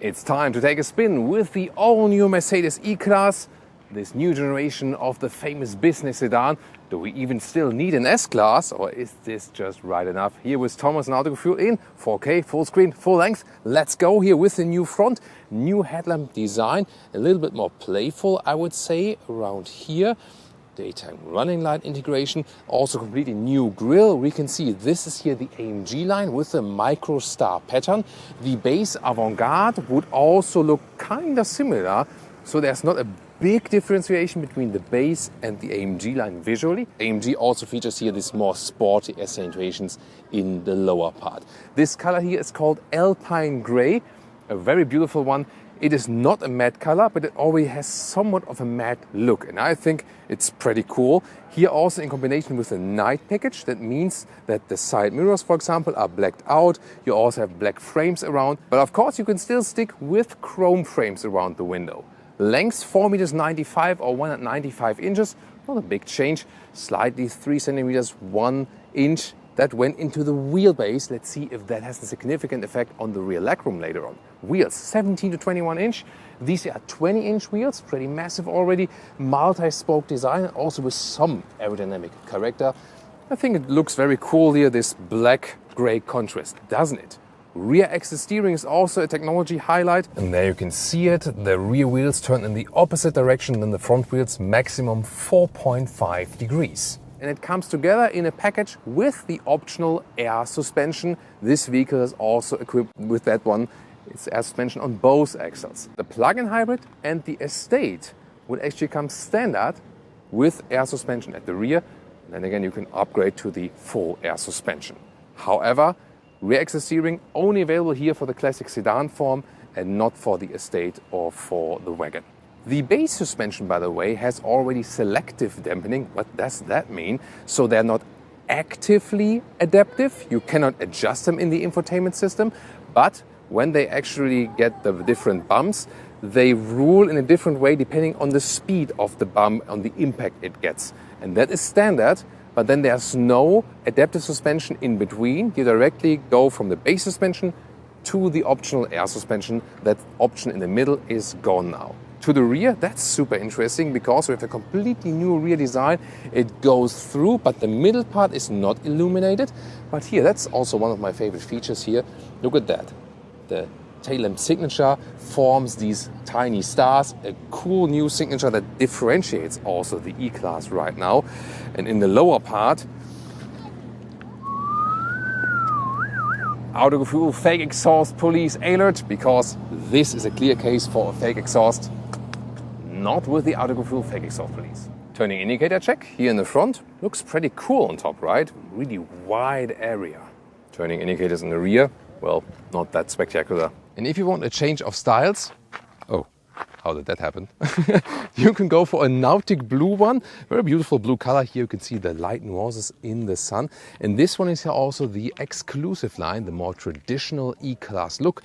It's time to take a spin with the all-new Mercedes E-Class, this new generation of the famous business sedan. Do we even still need an S-Class, or is this just right enough? Here with Thomas and Autogefühl in 4K, full screen, full length. Let's go here with the new front, new headlamp design, a little bit more playful, I would say, around here. Daytime running light integration, also completely new grille. We can see this is here the AMG line with the micro star pattern. The base avant-garde would also look kind of similar, so there's not a big differentiation between the base and the AMG line visually. AMG also features here these more sporty accentuations in the lower part. This color here is called Alpine Grey, a very beautiful one. It is not a matte color, but it already has somewhat of a matte look, and I think it's pretty cool. Here also in combination with a night package, that means that the side mirrors, for example, are blacked out. You also have black frames around, but of course you can still stick with chrome frames around the window. Length 4.95 meters or 195 inches, not a big change, slightly 3 centimeters, 1 inch. That went into the wheelbase. Let's see if that has a significant effect on the rear legroom later on. Wheels, 17 to 21 inch. These are 20-inch wheels, pretty massive already. Multi-spoke design, also with some aerodynamic character. I think it looks very cool here, this black-gray contrast, doesn't it? Rear axis steering is also a technology highlight. And there you can see it. The rear wheels turn in the opposite direction than the front wheels, maximum 4.5 degrees. And it comes together in a package with the optional air suspension. This vehicle is also equipped with that one. It's air suspension on both axles. The plug-in hybrid and the Estate would actually come standard with air suspension at the rear. And then again, you can upgrade to the full air suspension. However, rear axis steering only available here for the classic sedan form and not for the Estate or for the wagon. The base suspension, by the way, has already selective dampening. What does that mean? So they're not actively adaptive. You cannot adjust them in the infotainment system. But when they actually get the different bumps, they rule in a different way depending on the speed of the bump, on the impact it gets. And that is standard. But then there's no adaptive suspension in between. You directly go from the base suspension to the optional air suspension. That option in the middle is gone now. To the rear, that's super interesting because we have a completely new rear design. It goes through, but the middle part is not illuminated. But here, that's also one of my favorite features here. Look at that. The tail lamp signature forms these tiny stars, a cool new signature that differentiates also the E-Class right now. And in the lower part, Autogefühl fake exhaust police alert, because this is a clear case for a fake exhaust. Not with the Autogefühl fake exhaust police. Turning indicator check here in the front. Looks pretty cool on top, right? Really wide area. Turning indicators in the rear, well, not that spectacular. And if you want a change of styles, oh, how did that happen? You can go for a Nautic blue one. Very beautiful blue color. Here you can see the light nuances in the sun. And this one is here also the exclusive line, the more traditional E-Class look.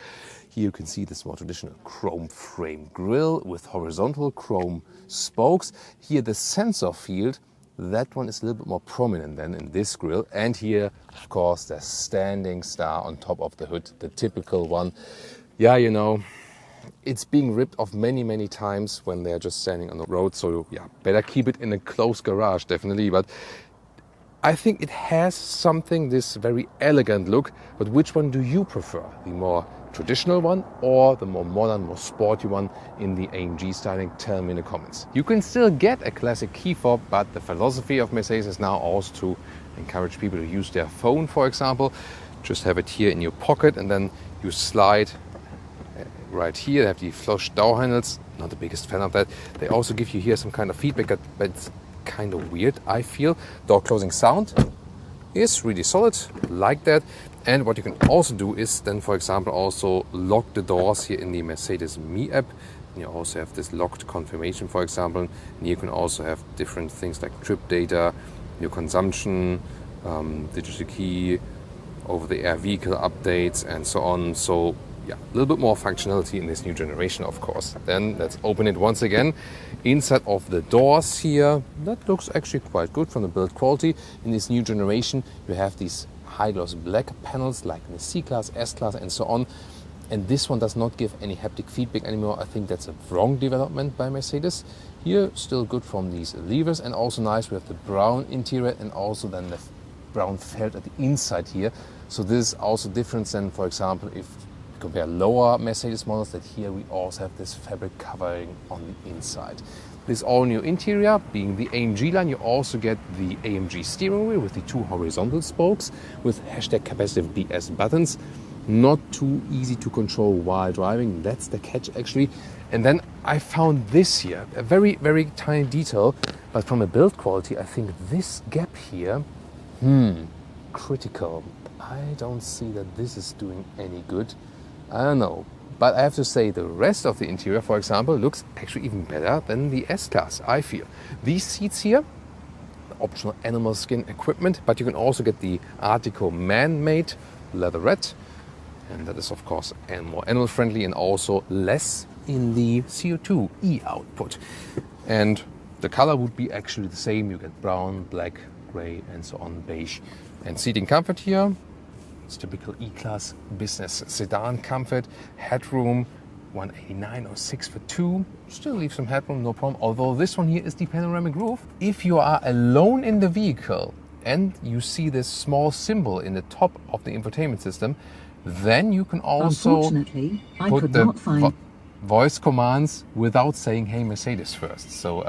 Here you can see this more traditional chrome frame grille with horizontal chrome spokes. Here the sensor field, that one is a little bit more prominent than in this grille. And here, of course, the standing star on top of the hood, the typical one. Yeah, you know, it's being ripped off many, many times when they're just standing on the road. So yeah, better keep it in a closed garage, definitely. But I think it has something, this very elegant look. But which one do you prefer? The more traditional one or the more modern, more sporty one in the AMG styling? Tell me in the comments. You can still get a classic key fob, but the philosophy of Mercedes is now also to encourage people to use their phone, for example. Just have it here in your pocket and then you slide right here. They have the flush door handles. Not the biggest fan of that. They also give you here some kind of feedback, but it's kind of weird, I feel. Door closing sound is really solid, like that. And what you can also do is then, for example, also lock the doors here in the Mercedes Me app. And you also have this locked confirmation, for example. And you can also have different things like trip data, your consumption, digital key, over-the-air vehicle updates, and so on. So yeah, a little bit more functionality in this new generation, of course. Then let's open it once again. Inside of the doors here, that looks actually quite good from the build quality. In this new generation, you have these high-gloss black panels like in the C-Class, S-Class, and so on. And this one does not give any haptic feedback anymore. I think that's a wrong development by Mercedes. Here, still good from these levers, and also nice, we have the brown interior and also then the brown felt at the inside here. So this is also different than, for example, if you compare lower Mercedes models, that here we also have this fabric covering on the inside. This all-new interior, being the AMG line, you also get the AMG steering wheel with the 2 horizontal spokes with hashtag capacitive BS buttons. Not too easy to control while driving, that's the catch actually. And then I found this here, a very, very tiny detail, but from a build quality, I think this gap here, critical. I don't see that this is doing any good. I don't know. But I have to say the rest of the interior, for example, looks actually even better than the S-Class, I feel. These seats here, optional animal skin equipment, but you can also get the Art Deco man-made leatherette. And that is, of course, more animal-friendly and also less in the CO2 output. And the color would be actually the same. You get brown, black, gray, and so on, beige. And seating comfort here, it's typical E-Class business sedan comfort. Headroom, 189 or 6 for 2. Still leave some headroom, no problem. Although this one here is the panoramic roof. If you are alone in the vehicle and you see this small symbol in the top of the infotainment system, then you can also put the voice commands without saying, hey, Mercedes first. So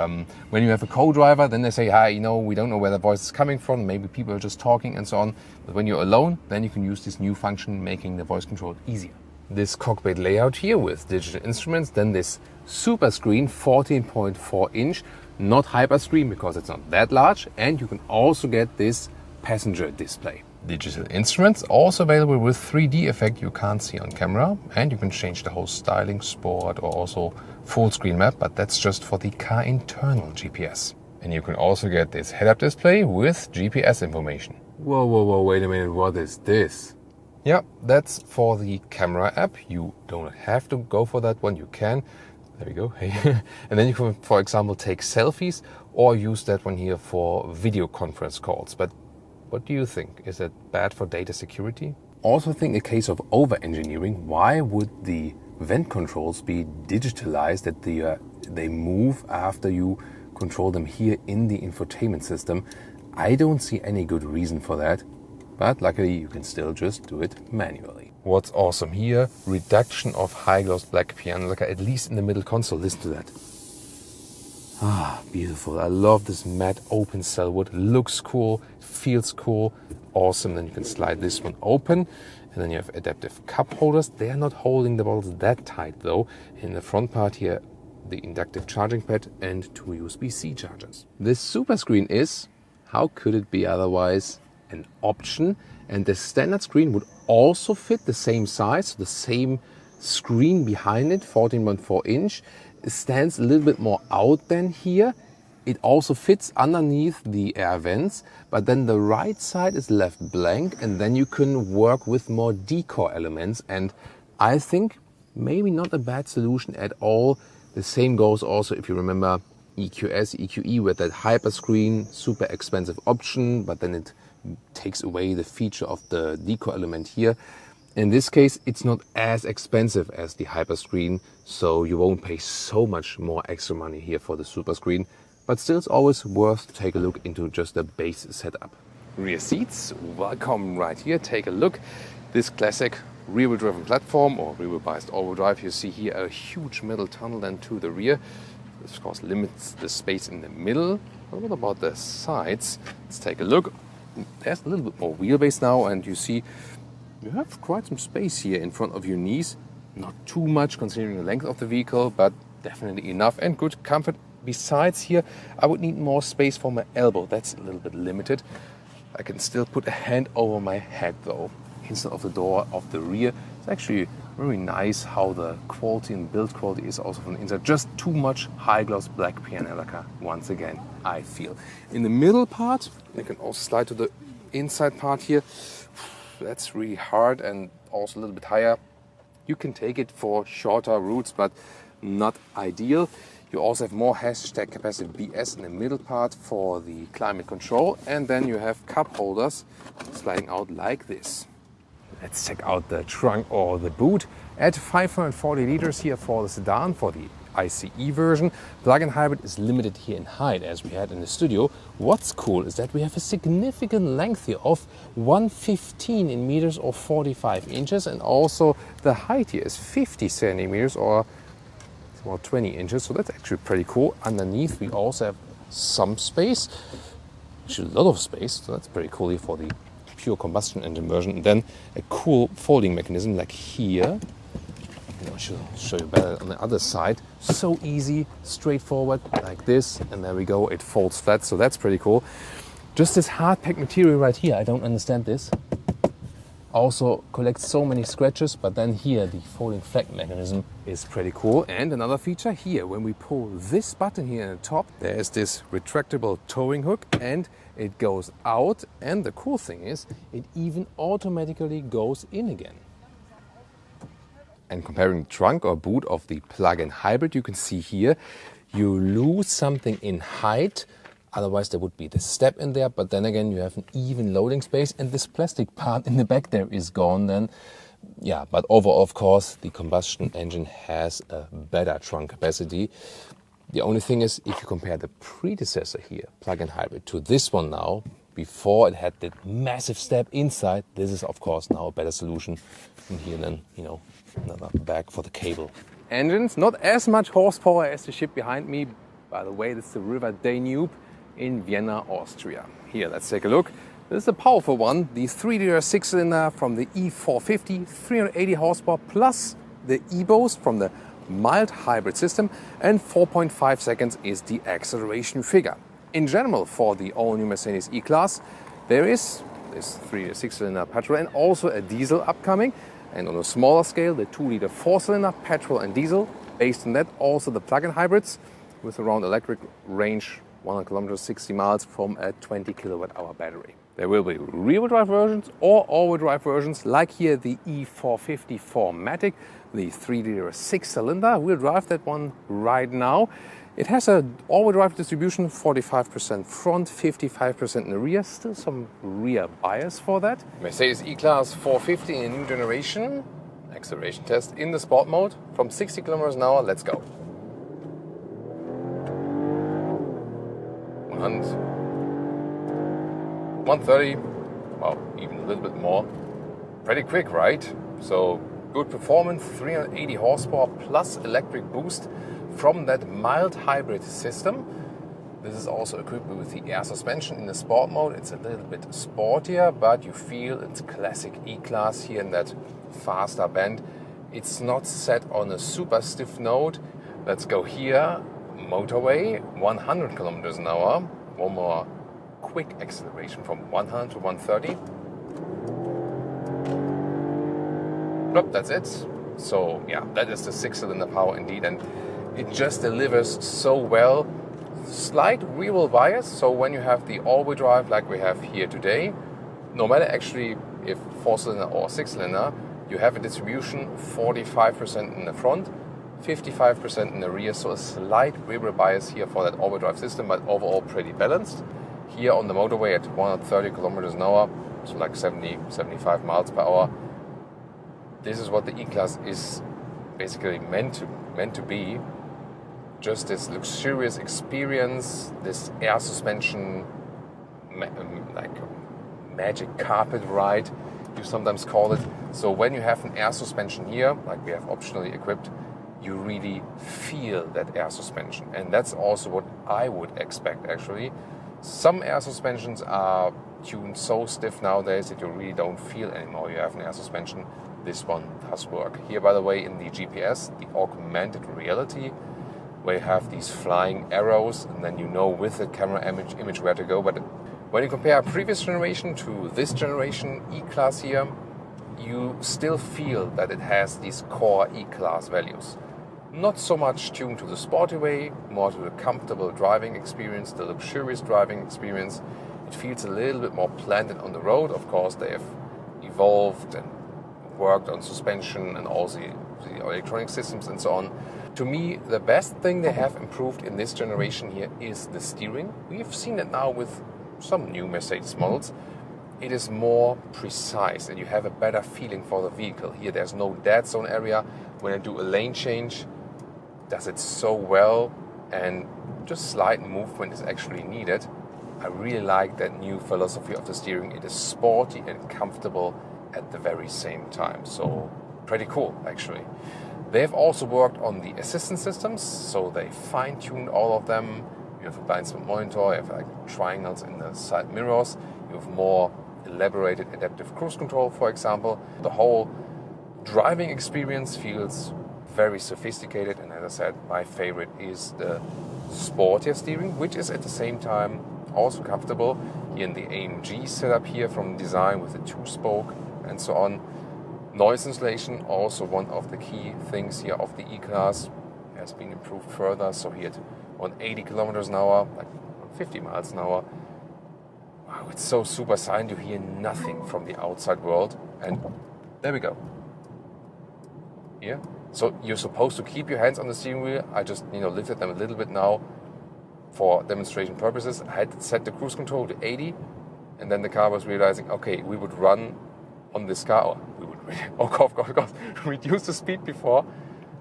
when you have a co-driver, then they say, hi, we don't know where the voice is coming from. Maybe people are just talking and so on. But when you're alone, then you can use this new function, making the voice control easier. This cockpit layout here with digital instruments, then this super screen, 14.4 inch, not hyper screen because it's not that large. And you can also get this passenger display. Digital instruments also available with 3D effect you can't see on camera, and you can change the whole styling, sport or also full screen map, but that's just for the car internal GPS. And you can also get this head-up display with GPS information. Whoa, wait a minute, what is this? Yeah, that's for the camera app. You don't have to go for that one, you can. There we go. And then you can, for example, take selfies or use that one here for video conference calls. But what do you think? Is that bad for data security? Also think a case of over-engineering. Why would the vent controls be digitalized, that they move after you control them here in the infotainment system? I don't see any good reason for that, but luckily you can still just do it manually. What's awesome here, reduction of high-gloss black piano lacquer, at least in the middle console. Listen to that. Ah, beautiful. I love this matte open cell wood. Looks cool, feels cool, awesome. Then you can slide this one open, and then you have adaptive cup holders. They are not holding the bottles that tight though. In the front part here, the inductive charging pad and 2 USB-C chargers. This super screen is, how could it be otherwise, an option. And the standard screen would also fit the same size, the same screen behind it, 14.4 inch. It stands a little bit more out than here. It also fits underneath the air vents, but then the right side is left blank, and then you can work with more decor elements. And I think maybe not a bad solution at all. The same goes also, if you remember, EQS, EQE with that hyper screen, super expensive option, but then it takes away the feature of the decor element here. In this case, it's not as expensive as the hyperscreen, so you won't pay so much more extra money here for the super screen, but still it's always worth to take a look into just the base setup. Rear seats, welcome right here, take a look. This classic rear-wheel driven platform or rear-wheel biased all-wheel drive, you see here a huge metal tunnel then to the rear. This of course limits the space in the middle. But what about the sides? Let's take a look. There's a little bit more wheelbase now, and you see you have quite some space here in front of your knees. Not too much considering the length of the vehicle, but definitely enough and good comfort. Besides here, I would need more space for my elbow. That's a little bit limited. I can still put a hand over my head though, instead of the door of the rear. It's actually very nice how the quality and build quality is also from the inside. Just too much high gloss black piano lacquer once again, I feel. In the middle part, you can also slide to the inside part here. That's really hard and also a little bit higher. You can take it for shorter routes, but not ideal. You also have more hashtag capacitive BS in the middle part for the climate control, and then you have cup holders sliding out like this. Let's check out the trunk or the boot. at 540 liters here for the sedan, for the ICE version. Plug-in hybrid is limited here in height as we had in the studio. What's cool is that we have a significant length here of 115 in meters or 45 inches, and also the height here is 50 centimeters or about 20 inches, so that's actually pretty cool. Underneath we also have some space, actually a lot of space, so that's pretty cool here for the pure combustion engine version. And then a cool folding mechanism like here. I should show you better on the other side. So easy, straightforward, like this, and there we go, it folds flat, so that's pretty cool. Just this hard pack material right here, I don't understand this. Also collects so many scratches, but then here the folding flag mechanism is pretty cool. And another feature here, when we pull this button here at the top, there's this retractable towing hook and it goes out, and the cool thing is it even automatically goes in again. And comparing the trunk or boot of the plug-in hybrid, you can see here you lose something in height. Otherwise there would be the step in there, but then again you have an even loading space, and this plastic part in the back there is gone then. Yeah, but overall, of course, the combustion engine has a better trunk capacity. The only thing is, if you compare the predecessor here, plug-in hybrid, to this one now, before it had the massive step inside, this is of course now a better solution. And here then, another bag for the cable. Engines, not as much horsepower as the ship behind me. By the way, this is the River Danube in Vienna, Austria. Here, let's take a look. This is a powerful one, the 3-liter 6-cylinder from the E450, 380 horsepower, plus the e-boost from the mild hybrid system, and 4.5 seconds is the acceleration figure. In general, for the all-new Mercedes E-Class, there is this 3-liter 6-cylinder petrol and also a diesel upcoming. And on a smaller scale, the 2-liter 4-cylinder petrol and diesel. Based on that, also the plug-in hybrids with around electric range 100 kilometers, 60 miles from a 20 kilowatt-hour battery. There will be rear-wheel drive versions or all-wheel drive versions, like here the E450 4MATIC, the 3-liter 6-cylinder. We'll drive that one right now. It has an all-wheel drive distribution, 45% front, 55% in the rear. Still some rear bias for that. Mercedes E-Class 450 in a new generation. Acceleration test in the sport mode. From 60 kilometers an hour, let's go. 130, well, even a little bit more. Pretty quick, right? So good performance, 380 horsepower plus electric boost from that mild hybrid system. This is also equipped with the air suspension in the sport mode. It's a little bit sportier, but you feel it's classic E-Class here in that faster bend. It's not set on a super stiff note. Let's go here. Motorway, 100 kilometers an hour. One more quick acceleration from 100 to 130. Plop, that's it. So yeah, that is the 6-cylinder power indeed, and it just delivers so well. Slight rear-wheel bias, so when you have the all-wheel drive like we have here today, no matter actually if 4-cylinder or 6-cylinder, you have a distribution 45% in the front, 55% in the rear, so a slight rear-wheel bias here for that all-wheel drive system, but overall pretty balanced. Here on the motorway at 130 kilometers an hour, so like 70, 75 miles per hour. This is what the E-Class is basically meant to be. Just this luxurious experience, this air suspension, like magic carpet ride, you sometimes call it. So when you have an air suspension here, like we have optionally equipped, you really feel that air suspension. And that's also what I would expect actually. Some air suspensions are tuned so stiff nowadays that you really don't feel anymore you have an air suspension. This one does work. Here, by the way, in the GPS, the augmented reality, where you have these flying arrows, and then you know with the camera image where to go. But when you compare previous generation to this generation E-Class here, you still feel that it has these core E-Class values. Not so much tuned to the sporty way, more to the comfortable driving experience, the luxurious driving experience. It feels a little bit more planted on the road. Of course, they have evolved and worked on suspension and all the electronic systems and so on. To me, the best thing they have improved in this generation here is the steering. We've seen it now with some new Mercedes models. it is more precise and you have a better feeling for the vehicle. Here there's no dead zone area. When I do a lane change, it does it so well, and just slight movement is actually needed. I really like that new philosophy of the steering. It is sporty and comfortable at the very same time. So pretty cool, actually. They've also worked on the assistance systems, so they fine-tuned all of them. You have a blind spot monitor, you have like triangles in the side mirrors, you have more elaborated adaptive cruise control, for example. The whole driving experience feels very sophisticated, and as I said, my favorite is the sportier steering, which is at the same time also comfortable. Here in the AMG setup here from design with the two-spoke and so on. Noise insulation, also one of the key things here of the E-Class, has been improved further. So here on 80 kilometers an hour, like 50 miles an hour, wow, it's so super silent, you hear nothing from the outside world. And there we go. Here. So you're supposed to keep your hands on the steering wheel. I just, lifted them a little bit now for demonstration purposes. I had set the cruise control to 80, and then the car was realizing, okay, we would run on this car, or we would, of course, reduce the speed before.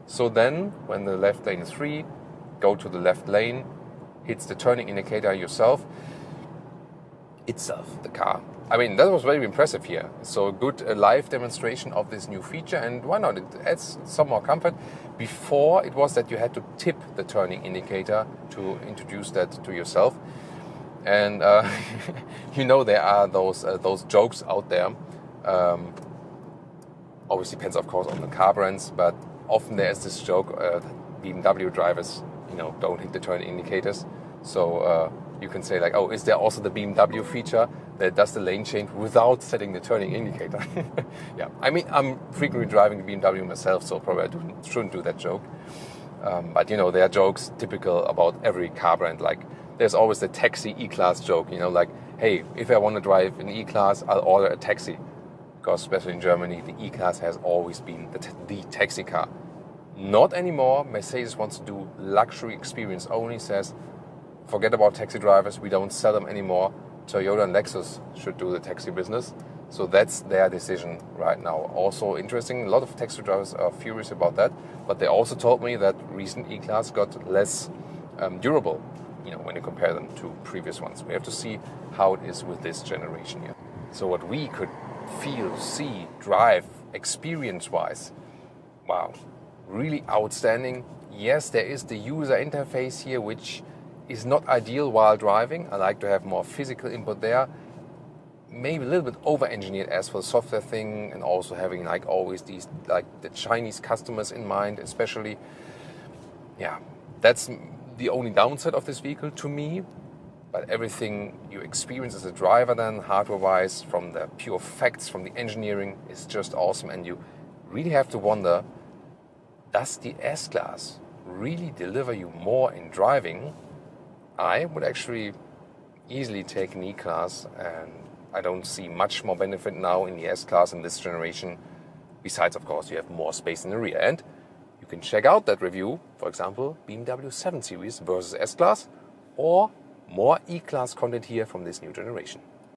So then, when the left lane is free, go to the left lane, hits the turning indicator itself, the car. I mean, that was very impressive here. So a good live demonstration of this new feature, and why not? It adds some more comfort. Before, it was that you had to tip the turning indicator to introduce that to yourself. And there are those jokes out there. Always depends, of course, on the car brands, but often there is this joke that BMW drivers, don't hit the turn indicators. So you can say like, oh, is there also the BMW feature that does the lane change without setting the turning indicator? Yeah, I mean, I'm frequently driving the BMW myself, so probably I shouldn't do that joke. But there are jokes typical about every car brand. Like, there's always the taxi E-Class joke, like, hey, if I want to drive an E-Class, I'll order a taxi. Because especially in Germany, the E-Class has always been the taxi car. Not anymore. Mercedes wants to do luxury experience only, says, forget about taxi drivers, we don't sell them anymore. Toyota and Lexus should do the taxi business. So that's their decision right now. Also interesting, a lot of taxi drivers are furious about that, but they also told me that recent E-Class got less durable, when you compare them to previous ones. We have to see how it is with this generation here. So what we could feel, see, drive, experience-wise, wow, really outstanding. Yes, there is the user interface here, which is not ideal while driving. I like to have more physical input there. Maybe a little bit over-engineered as for the software thing, and also having like always these like the Chinese customers in mind, especially. Yeah, that's the only downside of this vehicle to me. But everything you experience as a driver then, hardware-wise, from the pure facts, from the engineering, is just awesome. And you really have to wonder, does the S-Class really deliver you more in driving? I would actually easily take an E-Class, and I don't see much more benefit now in the S-Class in this generation. Besides, of course, you have more space in the rear. And you can check out that review, for example, BMW 7 Series versus S-Class, or more E-Class content here from this new generation.